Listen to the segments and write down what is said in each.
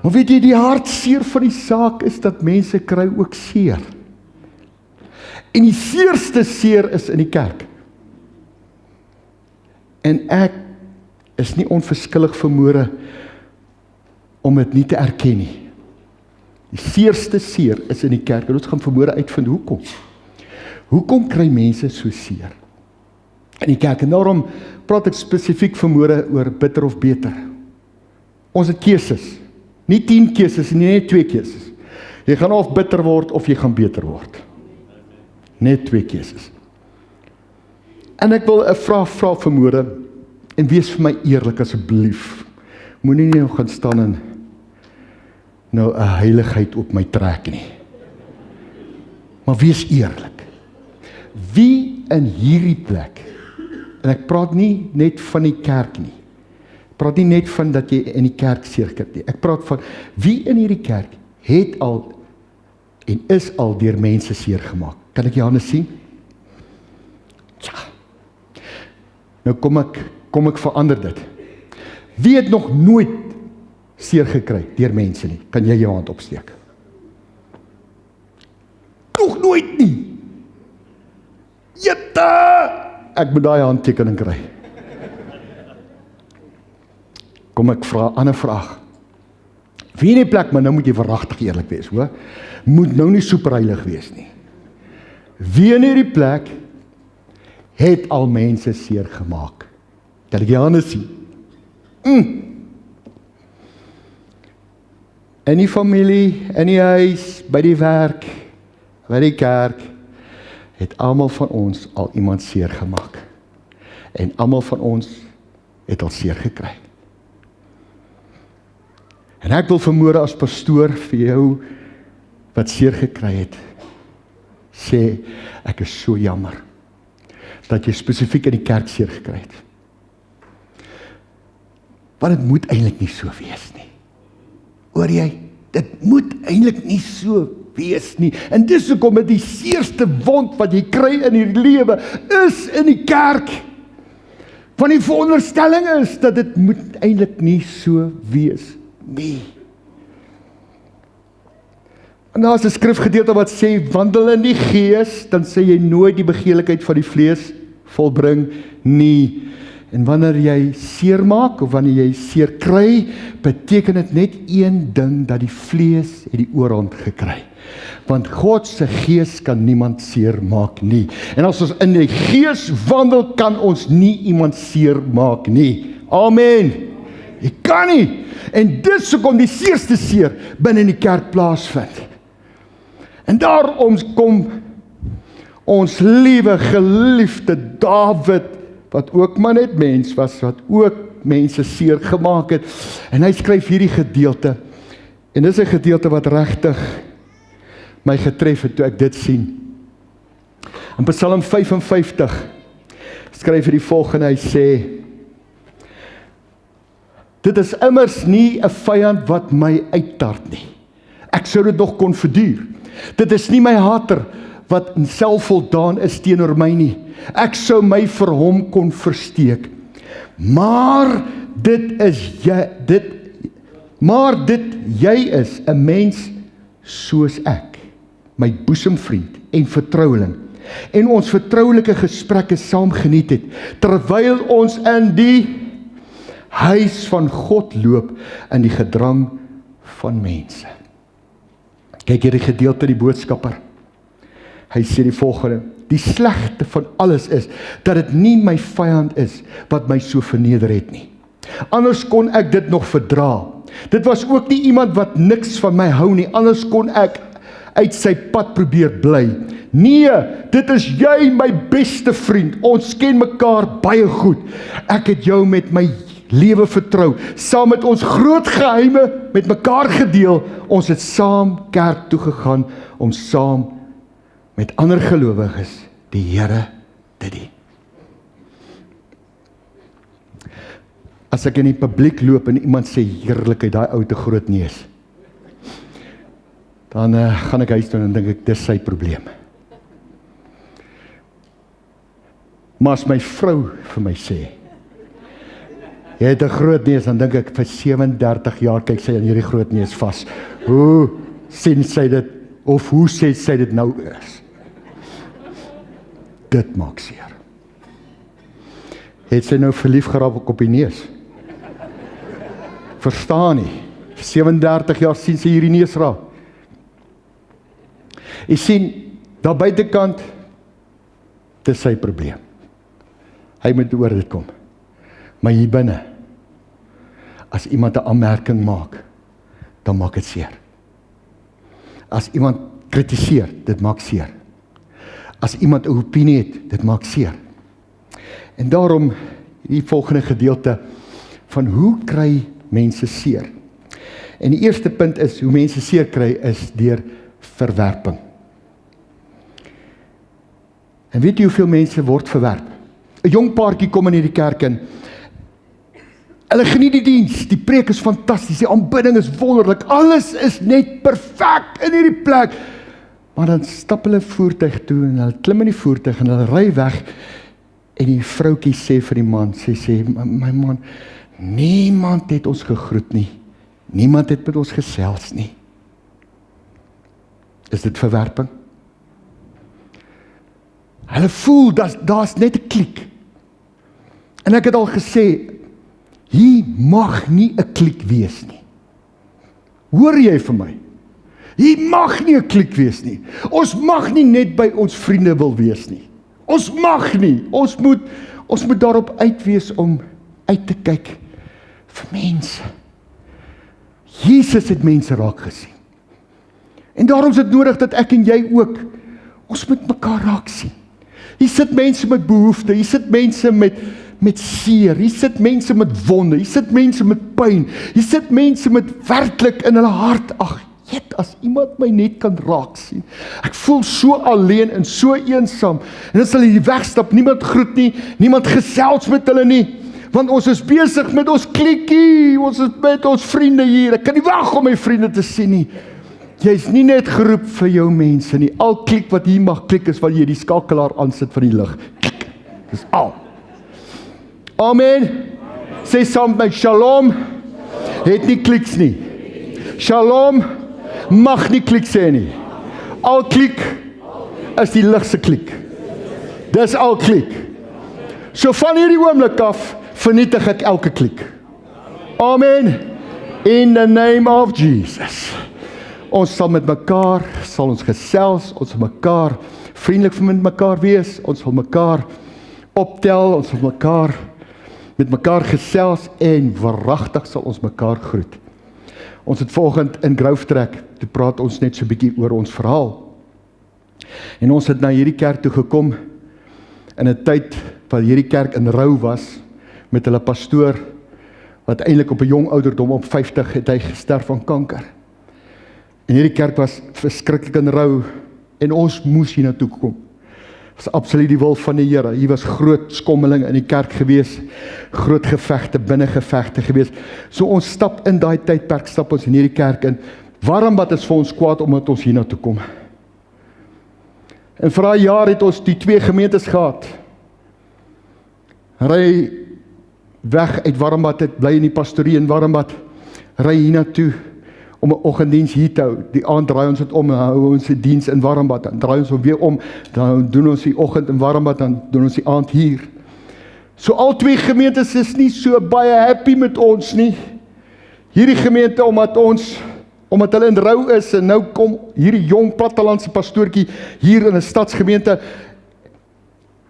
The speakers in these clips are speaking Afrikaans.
Maar weet jy, die hartseer van die saak is dat mense kry ook seer. En die seerste seer is in die kerk. En ek is nie onverskillig vermoere om dit nie te erken nie. Die seerste seer is in die kerk, en ons gaan vermoere uitvind hoekom. Hoekom kry mense so seer in die kerk? En daarom praat ek spesifiek vermoere oor bitter of beter. Ons het keuses, nie 10 keuses, nie net 2 keuses. Jy gaan of bitter word, of jy gaan beter word. Net 2 keuses. En ek wil 'n vraag vra vermoere, en wees vir my eerlik asseblief. Moenie nou gaan staan en nou 'n heiligheid op my trek nie. Maar wees eerlik. Wie in hierdie plek, en ek praat nie net van die kerk nie, ek praat nie net van dat jy in die kerk seer kry nie, ek praat van wie in hierdie kerk het al en is al deur mense seer gemaak. Kan ek jou hande sien? Ja. Nou kom ek verander dit. Wie het nog nooit seer gekry deur mense nie? Kan jy jou hand opsteek? Nog nooit nie. Jette! Ek moet daai handtekening kry. Kom ek vra 'n ander vraag. Wie in die plek, maar nou moet jy verragtig eerlik wees, hoor. Moet nou nie superheilig wees nie. Wie in hierdie plek het al mense seer gemaak? Kan ek jou hande sien? In die familie, in die huis, by die werk, by die kerk, het almal van ons al iemand seer gemaak. En almal van ons het al seer gekry. En ek wil vanmôre as pastoor vir jou wat seer gekry het, sê, ek is so jammer dat jy spesifiek in die kerk seer gekry het. Want dit moet eintlik nie so wees nie. Hoor jy? Dit moet eintlik nie so wees nie. En dis hoekom dit die seerste wond wat jy kry in hierdie lewe is in die kerk. Want die veronderstelling is dat dit moet eintlik nie so wees nie. En daar is 'n skrifgedeelte wat sê, wandel in die gees, dan sê jy nooit die begeerlikheid van die vlees volbring nie. En wanneer jy seer maak, of wanneer jy seer kry, beteken dit net een ding, dat die vlees het die oorhand gekry. Want God se gees kan niemand seer maak nie. En as ons in die gees wandel, kan ons nie iemand seer maak nie. Amen. Jy kan nie. En dis hoekom die seerste seer binne in die kerk plaasvind. En daarom kom ons liewe geliefde Dawid, wat ook maar net mens was, wat ook mense seer gemaak het. En hy skryf hierdie gedeelte, en dis 'n gedeelte wat regtig my getref het toe ek dit sien. In Psalm 55 skryf hy die volgende, hy sê, dit is immers nie 'n vyand wat my uittart nie. Ek sou dit nog kon verduur. Dit is nie my hater wat selfvoldaan is teenoor my nie. Ek sou my vir hom kon versteek. Maar dit jy is 'n mens soos ek, my boesemvriend en vertroueling, en ons vertroulike gesprekke saam geniet het, terwyl ons in die huis van God loop, in die gedrang van mense. Kyk hierdie gedeelte, die boodskapper. Hy sê die volgende, die slegte van alles is, dat dit nie my vyand is, wat my so verneder het nie. Anders kon ek dit nog verdra. Dit was ook nie iemand wat niks van my hou nie, anders kon ek uit sy pad probeer bly. Nee, dit is jy my beste vriend, ons ken mekaar baie goed. Ek het jou met my lewe vertrou, saam met ons groot geheime met mekaar gedeel, ons het saam kerk toe gegaan, om saam met ander gelowiges die Here te dien. As ek in die publiek loop en iemand sê, heerlikheid, daai ou te groot neus, dan gaan ek huis toe en dink ek, dis sy probleem. Maar as my vrou vir my sê, Jy het 'n groot neus, dan dink ek, vir 37 jaar kyk sy aan hierdie groot neus vas. Hoe sien sy dit, of hoe sê sy dit nou is? Dit maak seer. Het sy nou verlief geraak op die neus? Verstaan nie. 37 jaar sien sy hierdie neus raak. Jy sien, daar buitekant, dis sy probleem. Hy moet oor dit kom. Maar hier binne, as iemand 'n aanmerking maak, dan maak dit seer. As iemand kritiseer, dit maak seer. As iemand 'n opinie het, dit maak seer. En daarom die volgende gedeelte van hoe kry mense seer. En die eerste punt is, hoe mense seer kry, is deur verwerping. En weet jy hoeveel mense word verwerp? 'n Jong paartjie kom in hierdie kerk in. Hulle geniet die diens, die preek is fantasties, die aanbidding is wonderlik, alles is net perfek in hierdie plek. Maar dan stap hulle voertuig toe en hulle klim in die voertuig en hulle ry weg. En die vroukie sê vir die man, sy sê, my man, niemand het ons gegroet nie. Niemand het met ons gesels nie. Is dit verwerping? Hulle voel, daar's net 'n klik. En ek het al gesê, hier mag nie 'n klik wees nie. Hoor jy vir my? Hier mag nie 'n klik wees nie. Ons mag nie net by ons vriende wil wees nie. Ons mag nie. Ons moet daarop uit wees om uit te kyk vir mense. Jesus het mense raak gesien. En daarom is dit nodig dat ek en jy ook, ons moet mekaar raak sien. Hier sit mense met behoefte, hier sit mense met seer, hier sit mense met wonde, hier sit mense met pyn, hier sit mense met werklik in hulle hart, ag, jet, as iemand my net kan raak sien. Ek voel so alleen en so eensaam, en as hulle hier wegstap, niemand groet nie, niemand gesels met hulle nie, want ons is besig met ons klikkie, ons is met ons vriende hier, ek kan nie wag om my vriende te sien nie. Jy is nie net geroep vir jou mense nie, al klik wat hier mag klik is, wanneer jy die skakelaar aansit van die lig, klik, dis al. Amen. Sê saam met Shalom, het nie kliks nie. Shalom, mag nie klik sê nie. Al klik, is die lig se klik. Dis al klik. So van hierdie oomblik af, vernietig ek elke klik. Amen. In the name of Jesus. Ons sal met mekaar, sal ons gesels, ons sal mekaar vriendelik met mekaar wees, ons sal mekaar optel, ons sal mekaar met mekaar gesels en waaragtig sal ons mekaar groet. Ons het volgend in Grove Track, toe praat ons net so 'n bietjie oor ons verhaal. En ons het na hierdie kerk toe gekom in 'n tyd wat hierdie kerk in rou was met hulle pastoor wat eintlik op 'n jong ouderdom op 50 het hy gesterf van kanker. En hierdie kerk was verskriklik in rou en ons moes hier na toe kom. Was absoluut die wil van die Here. Hier was groot skommeling in die kerk gewees, groot gevegte, binnengevegte gewees. So ons stap in daai tydperk, stap ons in hierdie kerk in. Warmbad is vir ons kwaad omdat ons hier na toe kom. En vir daai jaar het ons die 2 gemeentes gehad. Ry weg uit Warmbad, het bly in die pastorie in Warmbad, ry hier na toe om 'n oggenddiens hier te hou. Die aand draai ons dit om en hou ons die diens in Warmbad, dan draai ons hom weer om, dan doen ons die oggend in Warmbad, dan doen ons die aand hier. So al 2 gemeentes is nie so baie happy met ons nie. Hierdie gemeente omdat hulle in rou is en nou kom hierdie jong plattelandse pastoortjie hier in 'n stadsgemeente.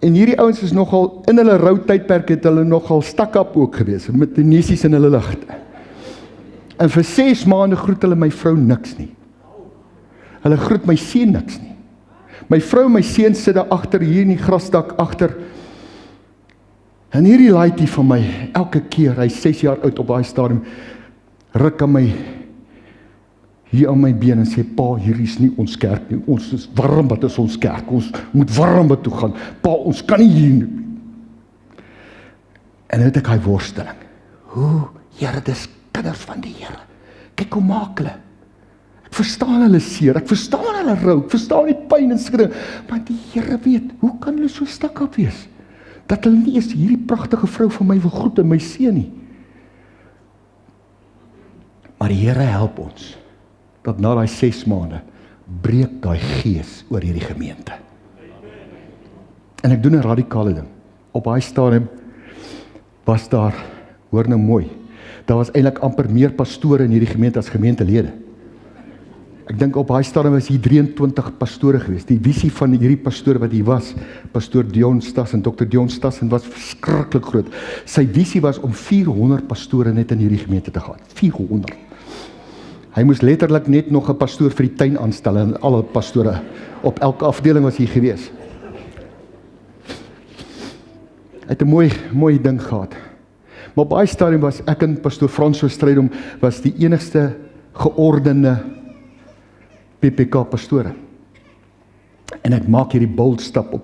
En hierdie ouens is nogal in hulle rou tydperk het hulle nogal stak-up ook gewees met die nesies in hulle ligte. En vir 6 maande groet hulle my vrou niks nie. Hulle groet my seun niks nie. My vrou en my seun sit daar agter hier in die grasdak agter. En hierdie laaitjie van my, elke keer, hy 6 jaar oud op daai stadium, ruk aan my hier aan my been en sê, pa, hier is nie ons kerk nie. Ons is Warmbad is ons kerk. Ons moet Warmbad toe gaan. Pa, ons kan nie hier nie. En nou het ek daai worsteling. Here, dis kinders van die Here. Kyk hoe maak hulle. Ek verstaan hulle seer, ek verstaan hulle rou, ek verstaan die pyn en skreeu, maar die Here weet, hoe kan hulle so stak-up wees? Dat hulle nie eens hierdie pragtige vrou van my wil groet en my seun nie. Maar die Here help ons, dat na daai 6 maande, breek daai gees oor hierdie gemeente. En ek doen 'n radikale ding. Op daai stadium was daar, hoor nou mooi, daar was eintlik amper meer pastore in hierdie gemeente as gemeentelede. Ek dink op daai stadium was hier 23 pastore geweest. Die visie van hierdie pastore wat hier was, pastoor Dion Stassen, Dr. Dion Stassen, was verskriklik groot. Sy visie was om 400 pastore net in hierdie gemeente te gehad. 400. Hy moes letterlik net nog 'n pastoor vir die tuin aanstel en alle pastore op elke afdeling was hier gewees. Hy het 'n mooi ding gehad. Maar op daai stadium was ek en pastoor François Strydom was die enigste geordende PPK pastore. En ek maak hierdie bold stap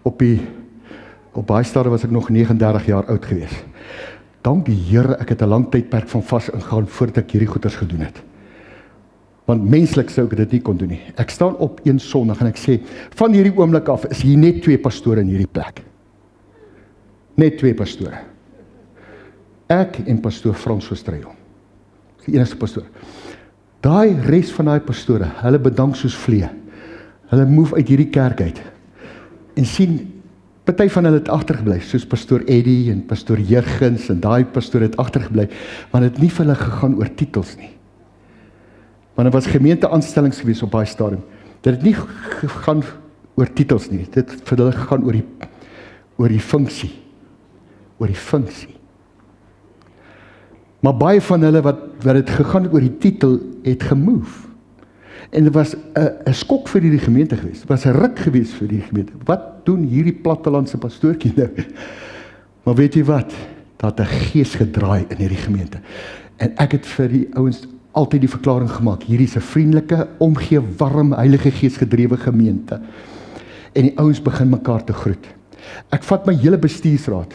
op daai stadium was ek nog 39 jaar oud gewees. Dank die Here, ek het 'n lang tydperk van vas ingaan voordat ek hierdie goeders gedoen het. Want menslik sou ek dit nie kon doen nie. Ek staan op een Sondag en ek sê, van hierdie oomblik af is hier net 2 pastore in hierdie plek. Net 2 pastore. Ek en pastoor François Strydom. Die enigste pastoor. Daai res van daai pastore, hulle bedank soos vlee. Hulle move uit hierdie kerk uit. En sien, party van hulle het agtergebly, soos pastoor Eddie en pastoor Jurgens en daai pastoor het agtergebly, want dit het nie vir hulle gegaan oor titels nie. Want dit was gemeenteaanstellings gewees op daai stadium. Dit het nie gegaan oor titels nie. Dit het vir hulle gegaan oor die funksie. Oor die funksie. Maar baie van hulle wat het gegaan oor die titel, het gemove. En dit was 'n skok vir hierdie gemeente geweest. Dit was 'n ruk geweest vir die gemeente. Wat doen hierdie plattelandse pastoortjie nou? Maar weet jy wat? Daar het 'n gees gedraai in hierdie gemeente. En ek het vir die ouens altyd die verklaring gemaak. Hierdie is 'n vriendelike, omgee, warm, Heilige Gees gedrewe gemeente. En die ouens begin mekaar te groet. Ek vat my hele bestuursraad,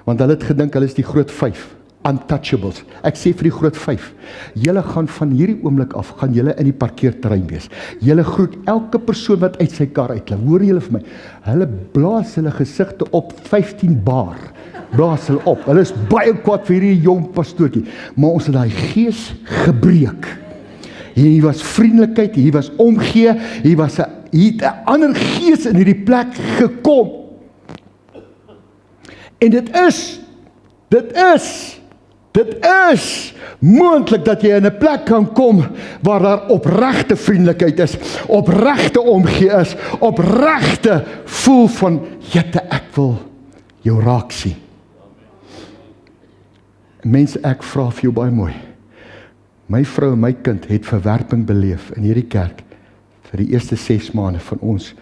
want hulle het gedink hulle is die groot 5. Untouchables. Ek sê vir die groot 5, julle gaan van hierdie oomblik af, gaan julle in die parkeerterrein wees. Julle groet elke persoon wat uit sy kar uitklim. Hoor julle vir my? Hulle blaas hulle gesigte op 15 bar. Blaas hulle op. Hulle is baie kwaad vir hierdie jong pastoortjie. Maar ons het daai gees gebreek. Hier was vriendelikheid, hier was omgee, hier het 'n ander gees in hierdie plek gekom. En dit is moontlik dat jy in 'n plek kan kom waar daar opregte vriendelikheid is, opregte omgee is, opregte voel van, jette, ek wil jou raak sien. Mense, ek vra vir jou baie mooi. My vrou en my kind het verwerping beleef in hierdie kerk vir die eerste 6 maande van ons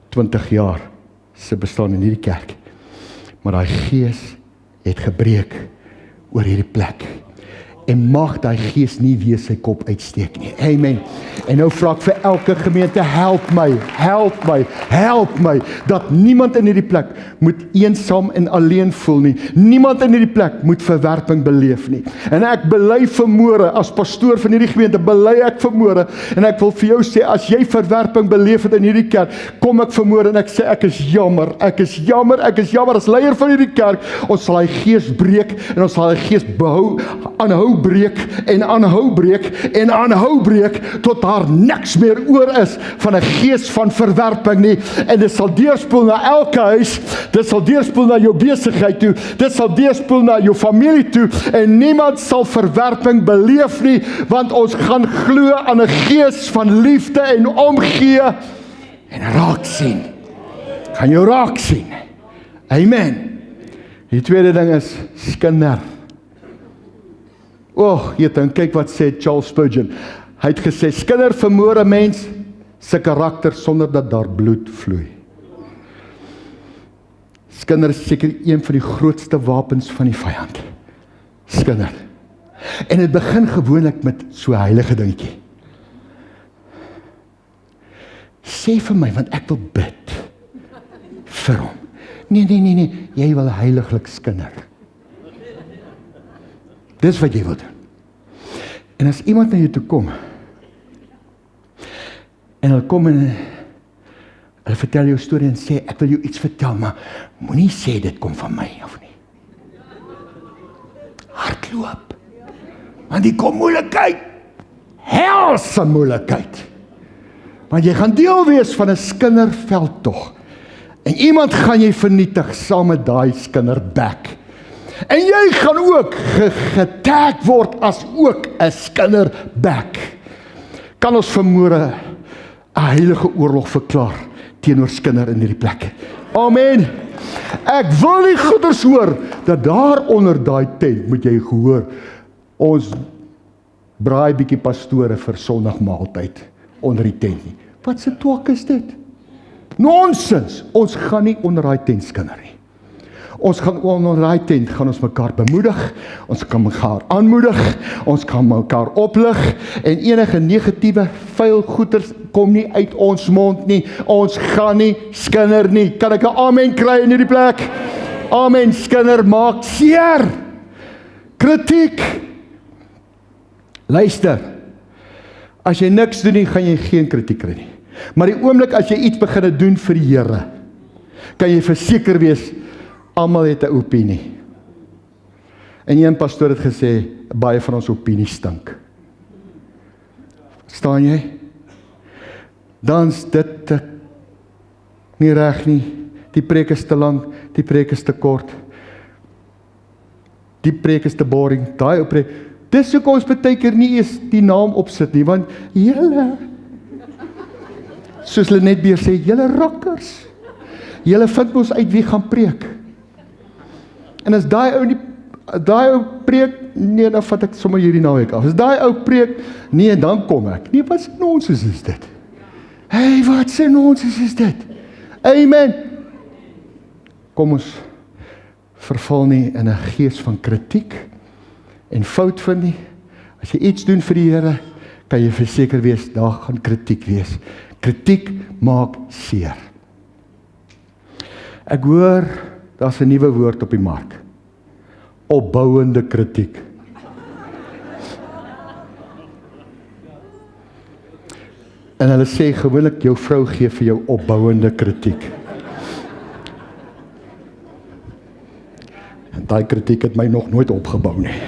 20 jaar se bestaan in hierdie kerk. Maar daai gees het gebreek oor hierdie plek. En mag daai gees nie weer sy kop uitsteek nie. Amen. En nou vra ek vir elke gemeente, help my, dat niemand in hierdie plek moet eensaam en alleen voel nie. Niemand in hierdie plek moet verwerping beleef nie. En ek bely vanmôre, as pastoor van hierdie gemeente, bely ek vanmôre, en ek wil vir jou sê, as jy verwerping beleef het in hierdie kerk, kom ek vanmôre en ek sê, ek is jammer, as leier van hierdie kerk, ons sal hy gees breek, en ons sal hy gees aanhou breek, tot daar niks meer oor is van 'n gees van verwerping nie, en dit sal deurspoel na elke huis, dit sal deurspoel na jou besigheid toe, dit sal deurspoel na jou familie toe, en niemand sal verwerping beleef nie, want ons gaan glo aan 'n gees van liefde en omgee, en raak sien. Gaan jou raak sien. Amen. Die tweede ding is skinder. En kyk wat sê Charles Spurgeon. Hy het gesê, skinder vermoor 'n mens se karakter sonder dat daar bloed vloei. Skinder is seker een van die grootste wapens van die vyand. Skinder. En dit begin gewoonlik met so 'n heilige dingetjie. Sê vir my, want ek wil bid vir hom. Nee, jy wil heiliglik skinder. Dis wat jy wil doen. En as iemand na jou toe kom, en hulle kom en hulle vertel jou storie en sê, ek wil jou iets vertel, maar moenie sê dit kom van my, of nie. Hardloop. Want die kom moeilikheid, helse moeilikheid. Want jy gaan deel wees van 'n skinderveldtog. En iemand gaan jy vernietig saam met daai skinderbek. En jy gaan ook getag word as ook 'n skinderbek. Kan ons vanmôre 'n heilige oorlog verklaar teenoor skinder in hierdie plek. Amen. Ek wil nie goeders hoor, dat daar onder daai tent, moet jy gehoor, ons braai bietjie pastore vir Sondagmaaltyd onder die tent nie. Wat se twak is dit? Nonsens, ons gaan nie onder daai tent skinder nie. Ons gaan onder daai tent, gaan ons mekaar bemoedig, ons kan mekaar aanmoedig, ons kan mekaar oplig, en enige negatiewe, vuil goeters kom nie uit ons mond nie, ons gaan nie skinder nie. Kan ek 'n amen kry in hierdie plek? Amen, skinder maak seer. Kritiek. Luister, as jy niks doen nie, gaan jy geen kritiek kry nie. Maar die oomblik as jy iets begin doen vir die Here, kan jy verseker wees, almal het 'n opinie. En een pastoor het gesê, baie van ons opinie stink. Staan jy? Dan's dit nie reg nie, die preek is te lank, die preek is te kort, die preek is te boring, daai preek, dis hoekom ons baie keer nie eens die naam opsit nie, want julle, soos hulle net weer sê, julle rakkers, julle vind ons uit wie gaan preek. En as daai ou preek, nee, dan vat ek sommer hierdie naweek af. As daai ou preek, nee, dan kom ek. Nee, wat se nonsens is dit? Hey, wat se nonsens is dit? Amen. Kom ons verval nie in 'n gees van kritiek en fout vind nie. As jy iets doen vir die Here, kan jy verseker wees, daar gaan kritiek wees. Kritiek maak seer. Ek hoor, daar's 'n nuwe woord op die mark. Opbouende kritiek. En hulle sê gewoonlik, jou vrou gee vir jou opbouende kritiek. En daai kritiek het my nog nooit opgebou nie.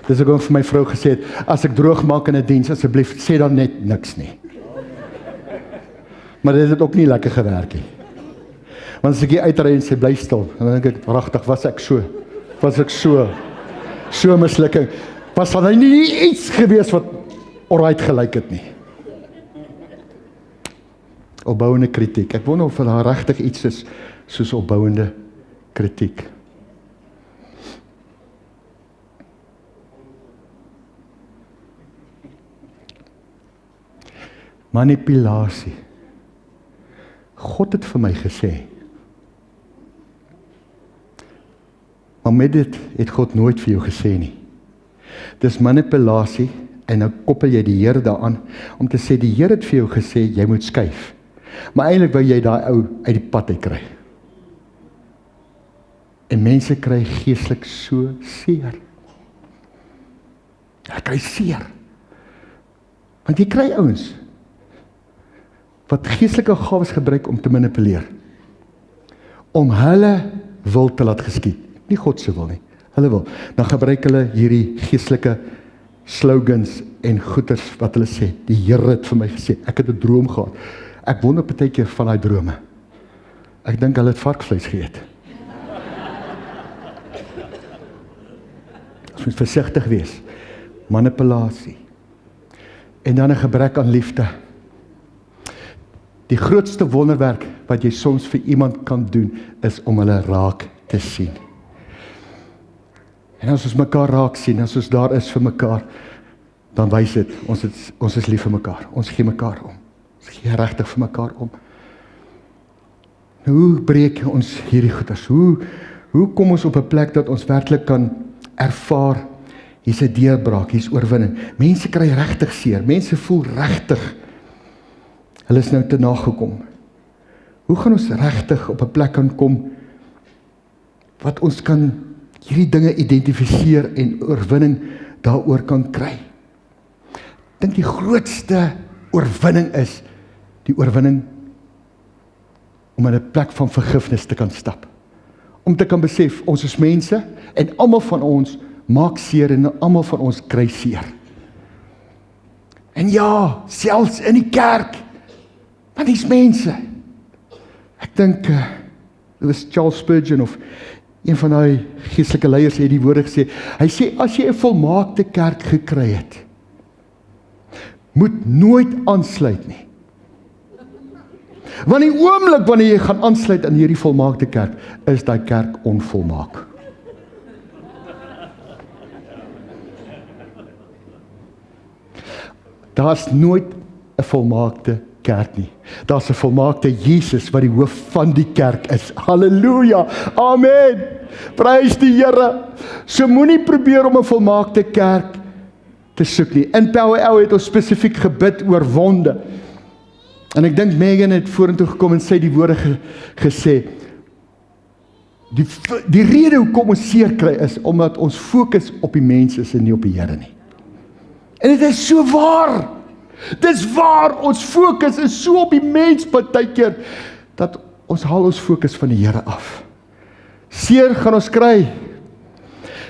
Dis ek vir my vrou gesê het, as ek droog maak in 'n diens, asseblief, sê dan net niks nie. Maar dit het ook nie lekker gewerk nie. Want as ek hier uitry en sê, bly stil, dan dink ek, wragtig, was ek so mislukking, was daar nie iets gewees wat alright gelyk het nie. Opbouende kritiek, ek wonder of daar regtig iets is, soos opbouende kritiek. Manipulasie. God het vir my gesê, maar met dit het God nooit vir jou gesê nie. Dis manipulasie, en nou koppel jy die Here daaraan, om te sê, die Here het vir jou gesê, jy moet skuif. Maar eintlik wou jy daai ou uit die pad uit kry. En mense kry geestelik so seer. Hulle kry seer. Want jy kry ouens, wat geestelike gawes gebruik om te manipuleer. Om hulle wil te laat geskied. Nie God se wil nie, hulle wil. Dan gebruik hulle hierdie geestelike slogans en goeters wat hulle sê. Die Here het vir my gesê, ek het 'n droom gehad. Ek wonder partykeer van daai drome. Ek dink hulle het varkvleis geëet. Ons moet versigtig wees. Manipulasie. En dan 'n gebrek aan liefde. Die grootste wonderwerk wat jy soms vir iemand kan doen, is om hulle raak te sien. En as ons mekaar raak sien, as ons daar is vir mekaar, dan wys dit, ons is lief vir mekaar, ons gee mekaar om, ons gee regtig vir mekaar om. Hoe breek ons hierdie goeders? Hoe kom ons op 'n plek dat ons werklik kan ervaar, hier's 'n deurbraak, hier's oorwinning. Mense kry regtig seer, mense voel regtig, hulle is nou te nagekom. Hoe gaan ons regtig op 'n plek kan kom, wat ons kan hierdie dinge identifiseer en oorwinning daaroor kan kry? Ek dink die grootste oorwinning is, die oorwinning om in 'n plek van vergifnis te kan stap. Om te kan besef, ons is mense, en almal van ons maak seer en almal van ons kry seer. En ja, selfs in die kerk, want dis mense. Ek dink, dit was Charles Spurgeon of een van die geestelike leiers het die woorde gesê, hy sê, as jy 'n volmaakte kerk gekry het, moet nooit aansluit nie. Want die oomblik wanneer jy gaan aansluit aan hierdie volmaakte kerk, is daai kerk onvolmaak. Daar's nooit 'n volmaakte kerk nie. Daar's 'n volmaakte Jesus wat die hoof van die kerk is. Halleluja. Amen. Prys die Here. So moenie probeer om 'n volmaakte kerk te soek nie. In Power het ons spesifiek gebid oor wonde. En ek dink Megan het vorentoe gekom en sy die woorde gesê, die rede hoekom ons seer kry is, omdat ons fokus op die mens is en nie op die Here nie. En dit is so waar. Dis waar, ons fokus is so op die mens partykeer, dat ons haal ons fokus van die Here af. Seer gaan ons kry.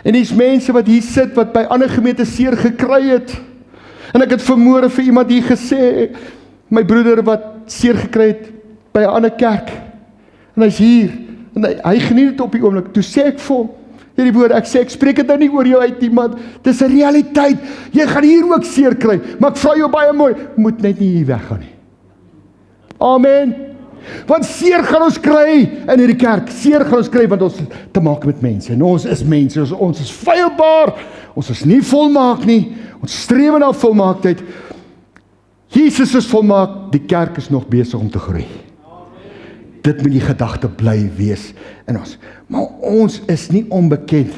En dis mense wat hier sit, wat by ander gemeente seer gekry het. En ek het vanmôre vir iemand hier gesê, my broeder wat seer gekry het by 'n ander kerk. En hy's hier, en hy geniet dit op die oomblik. Toe sê ek vir hom, hierdie woorde, ek sê, ek spreek dit nou nie oor jou uit nie, maar dis 'n realiteit. Jy gaan hier ook seer kry, maar ek vra jou baie mooi, moet net nie hier weggaan nie. Amen. Want seer gaan ons kry in hierdie kerk. Seer gaan ons kry, want ons te maak met mense. En ons is mense, ons is feilbaar, ons is nie volmaak nie, ons streef na volmaaktheid. Jesus is volmaak, die kerk is nog besig om te groei. Dit moet die gedagte bly wees in ons. Maar ons is nie onbekend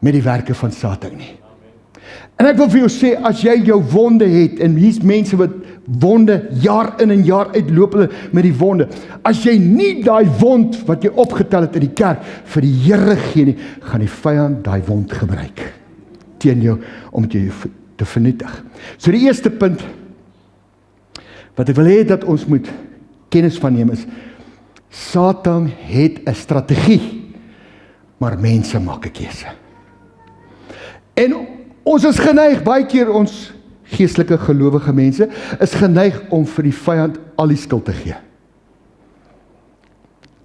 met die werke van Satan nie. En ek wil vir jou sê, as jy jou wonde het, en hier's mense wat wonde jaar in en jaar uitloop hulle met die wonde. As jy nie daai wond wat jy opgetel het in die kerk vir die Here gee nie, gaan die vyand daai wond gebruik teen jou om jou te vernietig. So die eerste punt wat ek wil hê dat ons moet kennis van neem is, Satan het 'n strategie, maar mense maak 'n keuse. En ons is geneig, baie keer ons geestelike gelowige mense, is geneig om vir die vyand al die skuld te gee.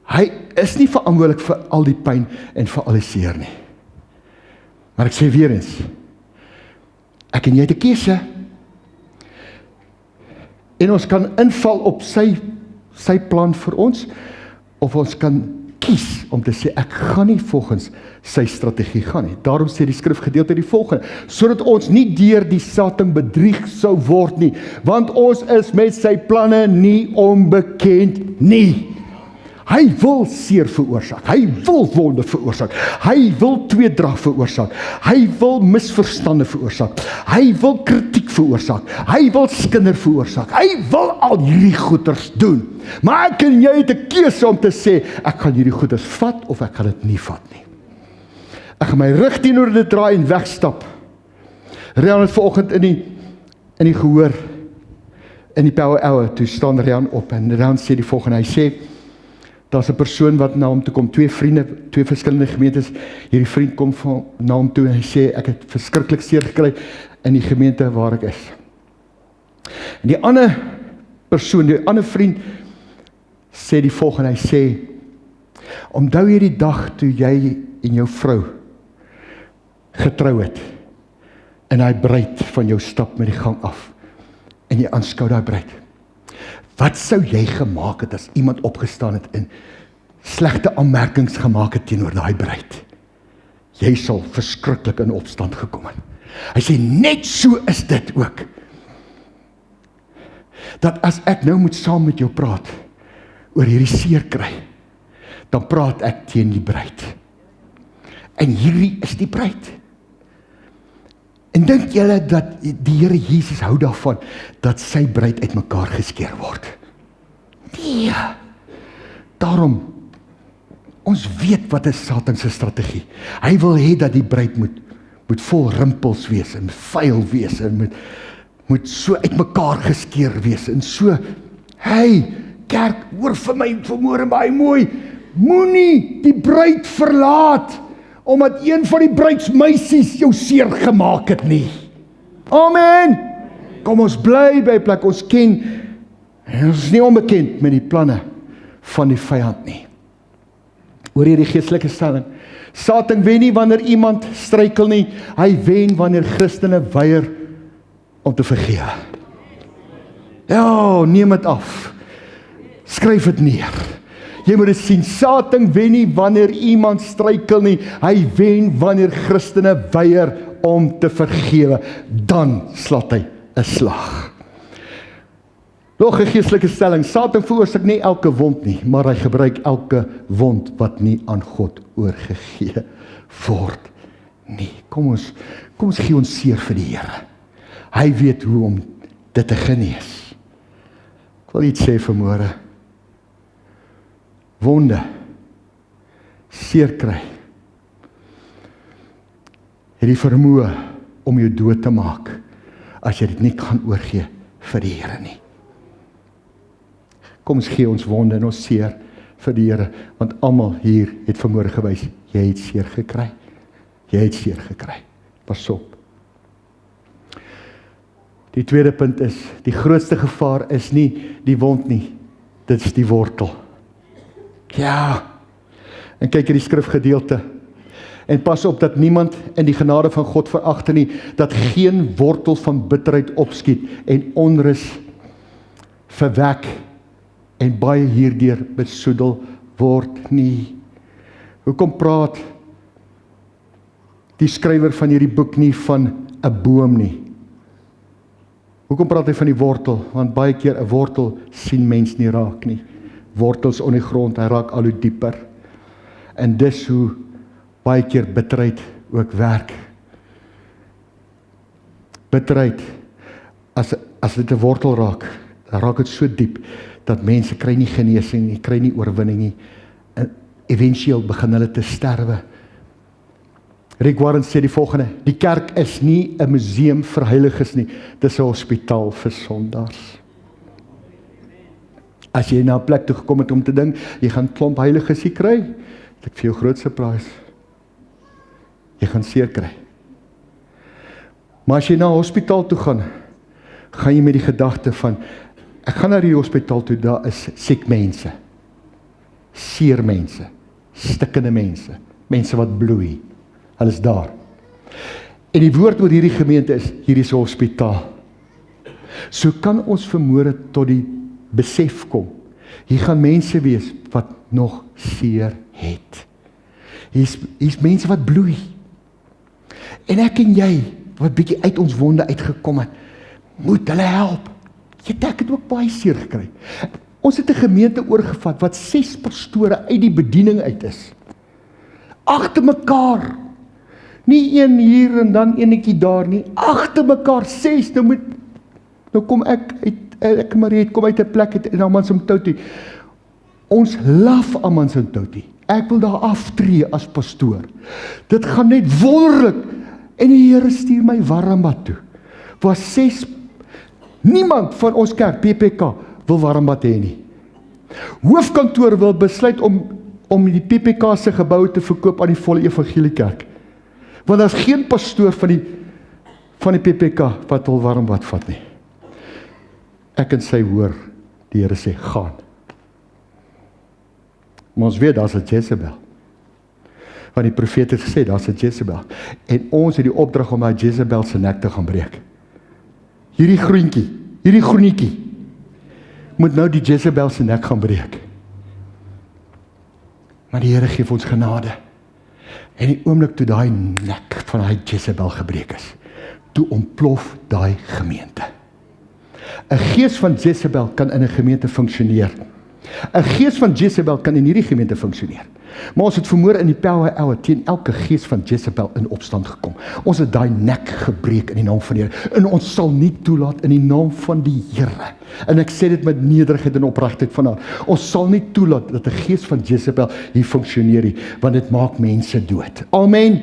Hy is nie verantwoordelik vir al die pyn en vir al die seer nie. Maar ek sê weer eens, ek en jy het 'n keuse, en ons kan inval op sy plan vir ons, of ons kan kies om te sê, ek gaan nie volgens sy strategie gaan nie. Daarom sê die skrifgedeelte die volgende, sodat ons nie deur die Satan bedrieg sou word nie, want ons is met sy planne nie onbekend nie. Hy wil seer veroorsaak, hy wil wonde veroorsaak, hy wil tweedrag veroorsaak, hy wil misverstande veroorsaak, hy wil kritiek veroorsaak, hy wil skinder veroorsaak, hy wil al hierdie goeders doen. Maar ek en jy het 'n keuse om te sê, ek gaan hierdie goeders vat of ek gaan dit nie vat nie. Ek gaan my rug teenoor dit draai en wegstap. Rian het vanoggend in die gehoor, in die power hour, toe staan Rian op en Rian sê die volgende, hy sê, daar's 'n persoon wat na hom toe kom, twee vriende, twee verskillende gemeentes, hierdie vriend kom na hom toe en hy sê, ek het verskriklik seer gekry in die gemeente waar ek is. En die ander persoon, die ander vriend, sê die volgende, hy sê, onthou jy die dag toe jy en jou vrou getrou het, en hy bruid van jou stap met die gang af, en jy aanskou daai bruid. Wat sou jy gemaak het as iemand opgestaan het en slegte aanmerkings gemaak het teenoor daai bruid? Jy sal verskriklik in opstand gekom het. Hy sê, net so is dit ook. Dat as ek nou moet saam met jou praat, oor hierdie seer kry, dan praat ek teen die bruid. En hierdie is die bruid. En dink julle dat die Here Jesus hou daarvan, dat sy bruid uitmekaar geskeer word? Nee. Daarom, ons weet wat is Satan se strategie. Hy wil hê dat die bruid moet vol rimpels wees, en vuil wees, en moet so uitmekaar geskeer wees, en so, hey, kerk, hoor vir my vanmôre baie mooi, moenie die bruid verlaat, omdat een van die bruidsmeisies jou seer gemaak het nie. Amen. Kom ons bly by 'n plek, ons ken, en ons is nie onbekend met die planne van die vyand nie. Oor hierdie geestelike stelling, Satan wen nie wanneer iemand struikel nie, hy wen wanneer Christene weier om te vergewe. Ja, neem dit af. Skryf dit neer. Jy moet dit sien, Satan wen nie wanneer iemand struikel nie, hy wen wanneer Christene weier om te vergewe. Dan slaat hy 'n slag. Nog 'n geestelike stelling, Satan veroorsaak nie elke wond nie, maar hy gebruik elke wond wat nie aan God oorgegee word nie. Kom ons gee ons seer vir die Here. Hy weet hoe om dit te genees. Ek wil iets sê vanmôre. Wonde, seer kry, het die vermoë om jou dood te maak, as jy dit nie kan oorgee vir die Here nie. Kom ons gee ons wonde en ons seer vir die Here, want almal hier het vanmôre gewys, jy het seer gekry. Jy het seer gekry. Pas op. Die tweede punt is, die grootste gevaar is nie die wond nie, dit is die wortel. Ja, en kyk hierdie skrifgedeelte, en pas op dat niemand in die genade van God veragte nie, dat geen wortel van bitterheid opskiet en onrus verwek en baie hierdeur besoedel word nie. Hoekom praat die skrywer van hierdie boek nie van 'n boom nie? Hoekom praat hy van die wortel? Want baie keer 'n wortel sien mens nie raak nie. Wortels onder die grond, hy raak al hoe dieper. En dis hoe baie keer bitterheid ook werk. Bitterheid, as dit 'n wortel raak, dan raak dit so diep, dat mense kry nie genesing nie, kry nie oorwinning nie, en eventueel begin hulle te sterwe. Rick Warren sê die volgende, die kerk is nie 'n museum vir heiliges nie, dis 'n hospitaal vir sondaars. As jy na 'n plek toe gekom het om te dink, jy gaan klomp heiliges hier kry, het ek vir jou groot surprise. Jy gaan seer kry. Maar as jy na 'n hospitaal toe gaan, gaan jy met die gedagte van, ek gaan na die hospitaal toe, daar is siek mense, seer mense, stikkende mense, mense wat bloei, hulle is daar. En die woord oor hierdie gemeente is, hierdie is 'n hospitaal. So kan ons vanmôre tot die besef kom, hier gaan mense wees wat nog seer het. Hier's mense wat bloei. En ek en jy, wat bietjie uit ons wonde uitgekom het, moet hulle help. Ek het ook baie seer gekry. Ons het 'n gemeente oorgevat, wat 6 pastore uit die bediening uit is. Agter mekaar. Nie een hier en dan eenetjie daar nie. Agter mekaar 6. Nou kom ek en Marie kom uit 'n plek in Amanzimtoti. Ons laf Amanzimtoti. Ek wil daar aftree as pastoor. Dit gaan net wonderlik. En die Here stuur my Warmbad toe. Was 6, niemand van ons kerk, PPK, wil Warmbad hê nie. Hoofkantoor wil besluit om die PPK se geboue te verkoop aan die Volle Evangelie Kerk. Want daar's geen pastoor van die PPK wat wil Warmbad vat nie. Ek en sy hoor, die Here sê, gaan. Maar ons weet, daar's 'n Jezebel. Want die profeet het gesê, daar's 'n Jezebel. En ons het die opdrag om daai Jezebel se nek te gaan breek. Hierdie groenetjie, moet nou die Jezebel se nek gaan breek. Maar die Here gee ons genade. En die oomblik toe daai nek van daai Jezebel gebreek is, toe ontplof daai gemeente. 'n Gees van Jezebel kan in 'n gemeente funksioneer. 'n Gees van Jezebel kan in hierdie gemeente funksioneer. Maar ons het vermoor in die Power Hour teen elke gees van Jezebel in opstand gekom. Ons het daai nek gebreek in die naam van die Here. En ons sal nie toelaat in die naam van die Here. En ek sê dit met nederigheid en opregtheid van hart. Ons sal nie toelaat dat 'n gees van Jezebel hier funksioneer nie, want dit maak mense dood. Amen.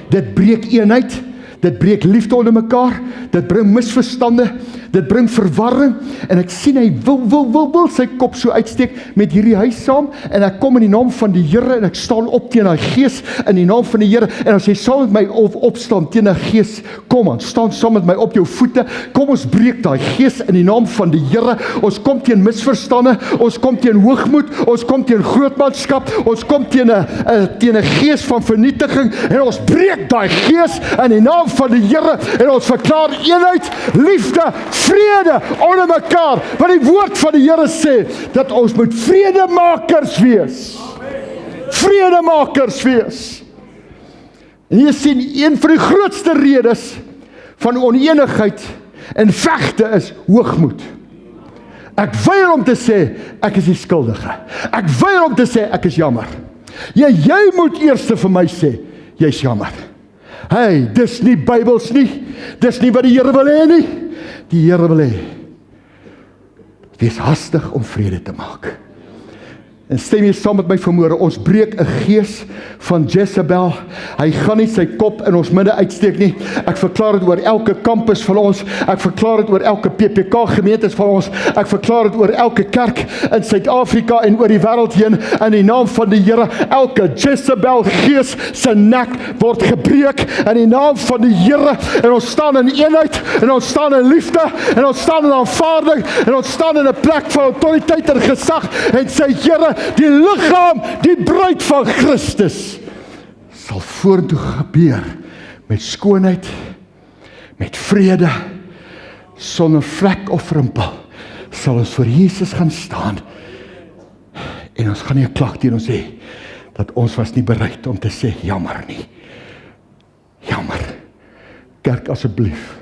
Dit breek eenheid. dit breek liefde onder mekaar, dit bring misverstande, dit bring verwarring, en ek sien hy wil sy kop so uitsteek met hierdie huis saam, en ek kom in die naam van die Here, en ek staan op teen daai gees in die naam van die Here, en as jy saam met my opstaan teen 'n gees, kom aan, staan saam met my op jou voete, kom ons breek daai gees in die naam van die Here, ons kom teen misverstande, ons kom teen hoogmoed, ons kom teen grootmanskap, ons kom teen 'n gees van vernietiging, en ons breek daai gees in die naam van die Here, en ons verklaar eenheid, liefde, vrede onder mekaar, want die woord van die Here sê, dat ons moet vredemakers wees. Vredemakers wees. En hier sien, een van die grootste redes van oneenigheid en vegte is hoogmoed. Ek weier om te sê, ek is die skuldige. Ek weier om te sê, ek is jammer. Jy moet eers vir my sê, jy is jammer. Hey, dis nie Bybels nie, dis nie wat die Here wil hê nie. Die Here wil hê, wees hastig om vrede te maak. En stem jy saam met my vanmôre, ons breek 'n gees van Jezebel. Hy gaan nie sy kop in ons midde uitsteek nie. Ek verklaar dit oor elke kampus van ons. Ek verklaar dit oor elke PPK gemeentes van ons. Ek verklaar dit oor elke kerk in Suid-Afrika en oor die wêreld heen in die naam van die Here. Elke Jezebel gees se nek word gebreek in die naam van die Here. En ons staan in eenheid, en ons staan in liefde, en ons staan in aanvaarding, en ons staan in 'n plek van autoriteit en gesag, en sê Here, die liggaam, die bruid van Christus, sal vorentoe gebeur met skoonheid, met vrede, sonder vlek of rimpel, sal ons voor Jesus gaan staan, en ons gaan nie 'n klag teen ons hê, dat ons was nie bereid om te sê, jammer nie. Jammer. Kerk, asseblief,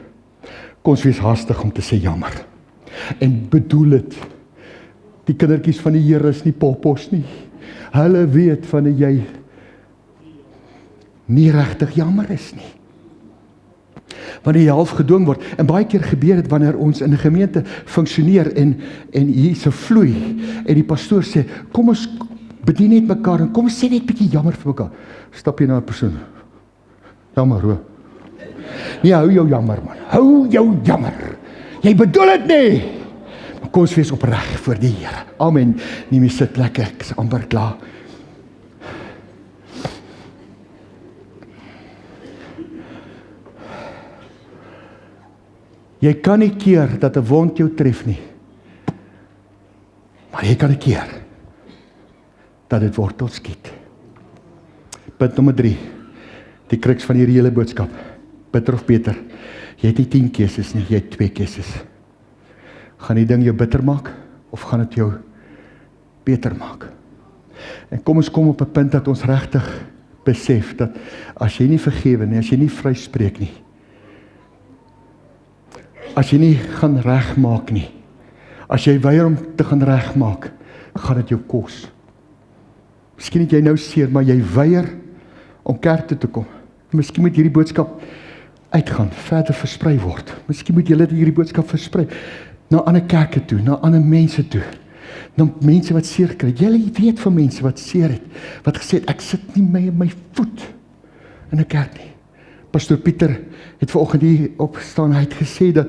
kom ons wees hastig om te sê jammer. En bedoel dit. Die kindertjies van die Here is nie poppos nie. Hulle weet van dat jy nie regtig jammer is nie. Wanneer jy half gedwing word, en baie keer gebeur dit wanneer ons in 'n gemeente funksioneer en hier so vloei, en die pastoor sê, kom ons bedien net mekaar, en kom ons sê net bietjie jammer vir mekaar. Stap jy na 'n persoon. Jammer hoor. Nee, hou jou jammer man. Hou jou jammer. Jy bedoel dit nie. Kom ons wees opreg voor die Here. Amen. Nie meer sit lekker, ek is amper klaar. Jy kan nie keer dat 'n wond jou tref nie. Maar jy kan nie keer dat dit wortel skiet. Punt nommer 3. Die kruks van hierdie hele boodskap. Bitter of beter. Jy het nie 10 keuses nie, jy het 2 keuses. Gaan die ding jou bitter maak, of gaan dit jou beter maak? En kom ons kom op 'n punt dat ons regtig besef, dat as jy nie vergewe nie, as jy nie vryspreek nie, as jy nie gaan regmaak nie, as jy weier om te gaan regmaak, gaan dit jou kos. Miskien het jy nou seer, maar jy weier om kerk toe te kom. Miskien moet hierdie boodskap uitgaan, verder versprei word. Miskien moet julle hierdie boodskap versprei na ander kerke toe, na ander mense toe, na mense wat seer kry. Julle weet van mense wat seer het, wat gesê het, ek sit nie my voet in 'n kerk nie. Pastor Pieter het vanoggend hier opgestaan, hy het gesê dat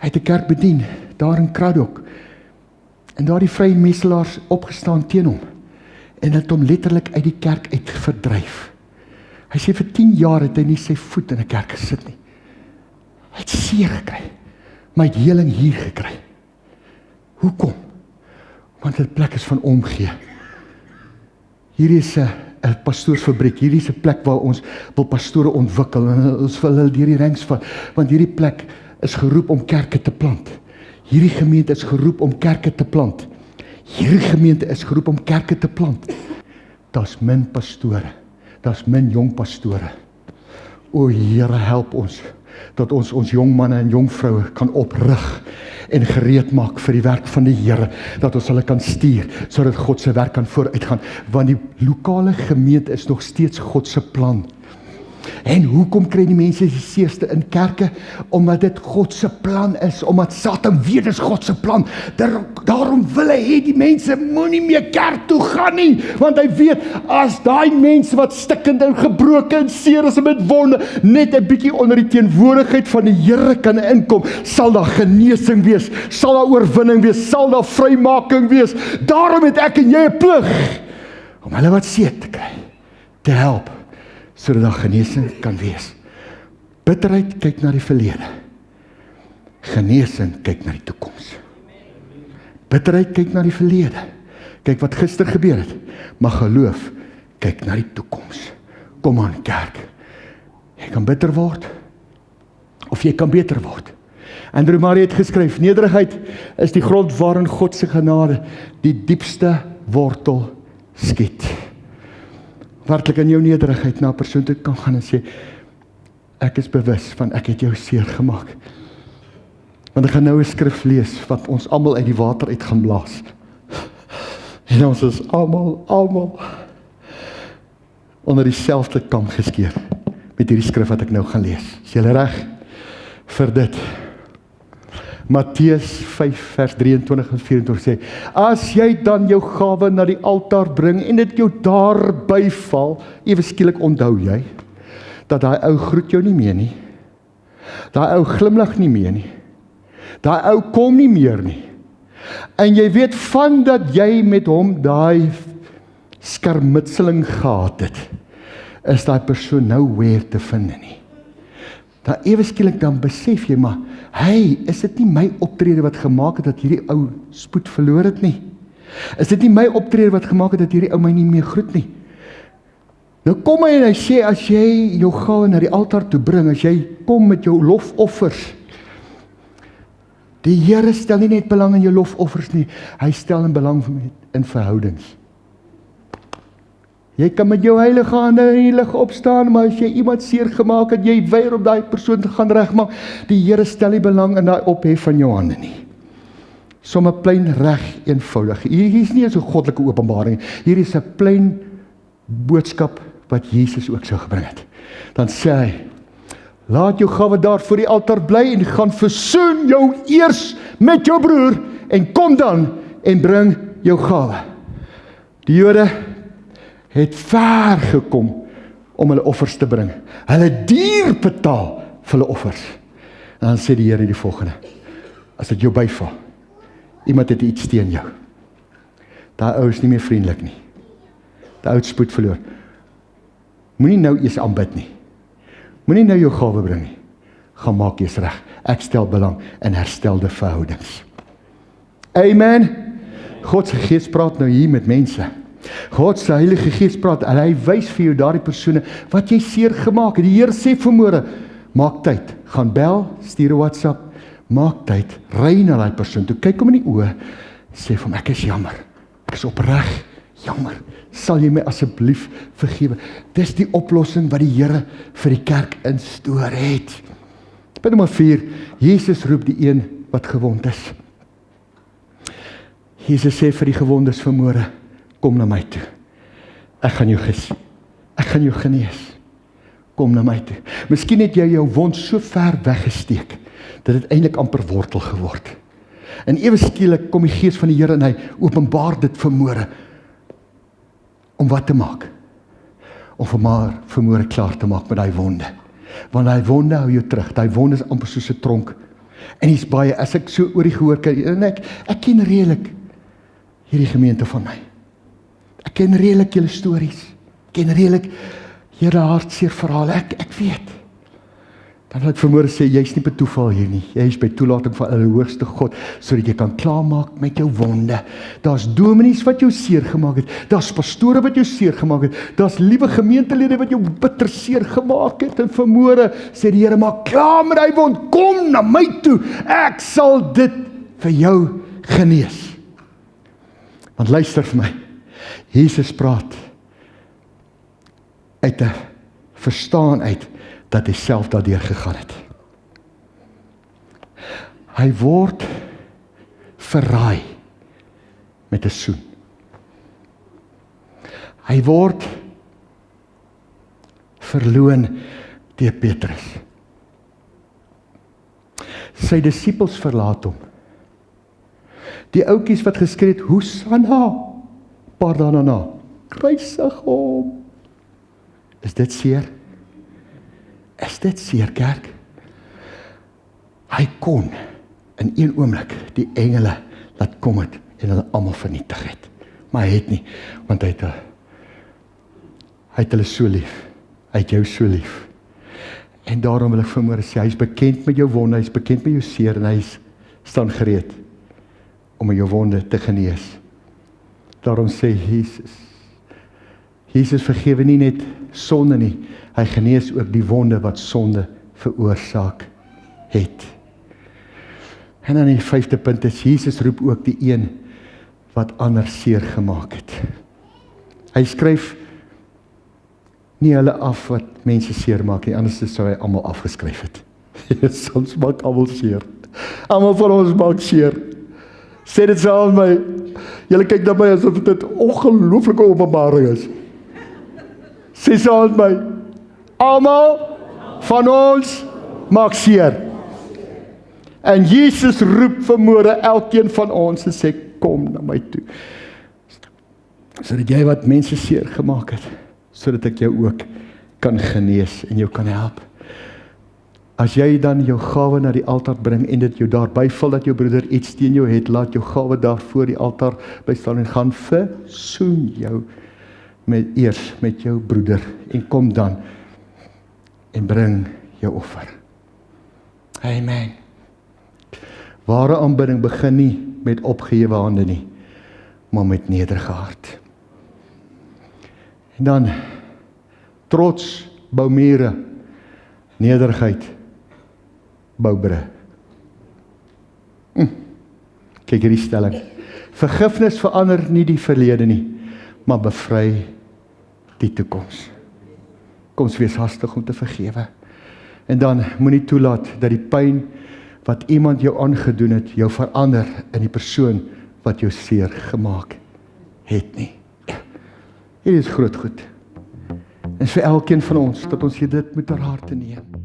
hy het 'n kerk bedien, daar in Kraddock, en daar die vrye messelaars opgestaan teen hom, en het hom letterlik uit die kerk uit verdryf. Hy sê vir 10 jaar het hy nie sy voet in 'n kerk gesit nie. Hy het seer gekry, maar hy het heling hier gekry. Hoekom? Want dit plek is van omgee. Hierdie is 'n pastoorsfabriek, hierdie is 'n plek waar ons wil pastore ontwikkel, en ons wil hulle deur die ranks vat, want hierdie plek is geroep om kerke te plant. Hierdie gemeente is geroep om kerke te plant. Hierdie gemeente is geroep om kerke te plant. Daar's min pastore, daar's min jong pastore. O Here, help ons, dat ons jong manne en jong vroue kan oprig en gereed maak vir die werk van die Here, dat ons hulle kan stuur, sodat God se werk kan vooruitgaan, want die lokale gemeente is nog steeds God se plan. En hoekom kry die mense die seerste in kerke? Omdat dit God se plan is, omdat Satan weet dis God se plan. Daarom wil hy hê die mense moenie meer kerk toe gaan nie, want hy weet, as daai mense wat stikkend en gebroken en seer is en met wonde, net 'n bietjie onder die teenwoordigheid van die Here kan inkom, sal daar genesing wees, sal daar oorwinning wees, sal daar vrymaking wees. Daarom het ek en jy 'n plig om hulle wat seer te kry, te help, sodat daar genesing kan wees. Bitterheid kyk na die verlede. Genesing kyk na die toekoms. Bitterheid kyk na die verlede. Kyk wat gister gebeur het. Maar geloof kyk na die toekoms. Kom aan kerk. Jy kan bitter word, of jy kan beter word. Andrew Murray het geskryf, nederigheid is die grond waarin God se genade die diepste wortel skiet. Werklik in jou nederigheid na 'n persoon toe kan gaan en sê, ek is bewus van ek het jou seer gemaak. Want ek gaan nou 'n skrif lees wat ons almal uit die water uit gaan blaas. En ons is almal onder dieselfde kam geskeer met hierdie skrif wat ek nou gaan lees. Is julle reg vir dit? Matteus 5 vers 23 en 24 sê, as jy dan jou gawe na die altaar bring en dit jou daar byval, ewe skielik onthou jy, dat daai ou groet jou nie meer nie, daai ou glimlag nie meer nie, daai ou kom nie meer nie, en jy weet van dat jy met hom daai skermutseling gehad het, is daai persoon nou weer te vind nie. Dan ewe skielik dan besef jy, maar is dit nie my optrede wat gemaak het dat hierdie ou spoed verloor het nie? Is dit nie my optrede wat gemaak het dat hierdie ou my nie meer groet nie? Nou kom hy en hy sê, as jy jou gawe na die altaar toe bring, as jy kom met jou lofoffers, die Here stel nie net belang in jou lofoffers nie, hy stel in belang in verhoudings. Jy kan met jou heilige hande heilig opstaan, maar as jy iemand seer gemaak het, jy weier om daai persoon te gaan regmaak, die Here stel nie belang in daai ophef van jou hande nie. Somme plain reg eenvoudig. Hier is nie eens 'n goddelike openbaring, hier is 'n plain boodskap wat Jesus ook sou gebring het. Dan sê hy, laat jou gawe daar voor die altaar bly en gaan versoen jou eers met jou broer en kom dan en bring jou gawe. Die Jode het ver gekom om hulle offers te bring. Hulle duur betaal vir hulle offers. En dan sê die Here die volgende, as dit jou byval, iemand het iets teen jou, daai ou is nie meer vriendelik nie, daai ou het spoed verloor, moenie nou eers aanbid nie, moenie nou jou gawe bring nie, gaan maak eers reg, ek stel belang in herstelde verhoudings. Amen. God se Gees praat nou hier met mense. God se Heilige Gees praat, en hy wys vir jou daardie persone wat jy seer gemaak het. Die Here sê vanmôre, maak tyd, gaan bel, stuur 'n WhatsApp, maak tyd, ry na daai persoon toe, kyk hom in die oë, sê vir hom, ek is jammer, ek is opreg jammer, sal jy my asseblief vergewe. Dis die oplossing wat die Here vir die kerk instoor het. Punt nommer 4, Jesus roep die een wat gewond is. Jesus sê vir die gewondes vanmôre, kom na my toe. Ek gaan jou genees. Kom na my toe. Miskien het jy jou wond so ver weggesteek, dat dit eintlik amper wortel geword. En ewe skielik kom die Gees van die Here en hy openbaar dit vanmôre. Om wat te maak? Om vanmôre klaar te maak met daai wonde. Want daai wonde hou jou terug. Daai wonde is amper soos 'n tronk. En hier's baie, as ek so oor die gehoor kyk, en ek ken redelik hierdie gemeente van my. Ek ken redelik julle stories, ken redelik julle hartseer verhale, ek weet. Dan wil ek vanmôre sê, jy's nie by toeval hier nie, jy is by toelating van die Hoogste God, sodat jy kan klaarmaak met jou wonde. Daar's dominees wat jou seer gemaak het, daar's pastore wat jou seer gemaak het, daar's liewe gemeentelede wat jou bitter seer gemaak het, en vanmôre sê die Here, maak klaar met hy wond, kom na my toe, ek sal dit vir jou genees. Want luister vir my, Jesus praat uit 'n verstaan uit dat hy self daardeur gegaan het. Hy word verraai met 'n soen. Hy word verloon deur Petrus. Sy disippels verlaat hom. Die ouetjies wat geskree het, Hosanna, paar dae daarna, kruisig hom. Is dit seer? Is dit seer, kerk? Hy kon in een oomblik die engele laat kom het en hulle almal vernietig het. Maar hy het nie, want hy het hulle so lief. Hy het jou so lief. En daarom wil ek vanmôre sê, hy is bekend met jou wonde, hy is bekend met jou seer en hy staan gereed om jou wonde te genees. Daarom sê Jesus vergewe nie net sonde nie, hy genees ook die wonde wat sonde veroorsaak het. En dan die 5de punt is, Jesus roep ook die een wat ander seer gemaak het. Hy skryf nie hulle af wat mense seer maak nie, anders sou hy almal afgeskryf het. Soms maak almal seer. Almal van ons maak seer. Sê dit saam met my. Julle kyk na my asof dit ongelooflike openbaring is. Sê saam met my. Almal van ons maak seer. En Jesus roep vanmôre elkeen van ons en sê, kom na my toe. Sodat jy wat mense seer gemaak het, sodat ek jou ook kan genees en jou kan help. As jy dan jou gawe na die altaar bring en dit jou daar byval dat jou broeder iets teen jou het, laat jou gawe daar voor die altaar by staan en gaan versoen jou eers met jou broeder en kom dan en bring jou offer. Amen. Ware aanbidding begin nie met opgehewe hande nie, maar met nederige hart. En dan trots bou mure, nederigheid bou brûe. Kyk hierdie stelling. Vergifnis verander nie die verlede nie, maar bevry die toekoms. Kom wees hastig om te vergewe. En dan moenie toelaat dat die pyn wat iemand jou aangedoen het, jou verander in die persoon wat jou seer gemaak het nie. Hierdie is groot goed. En vir elkeen van ons, dat ons dit met haar harte neem.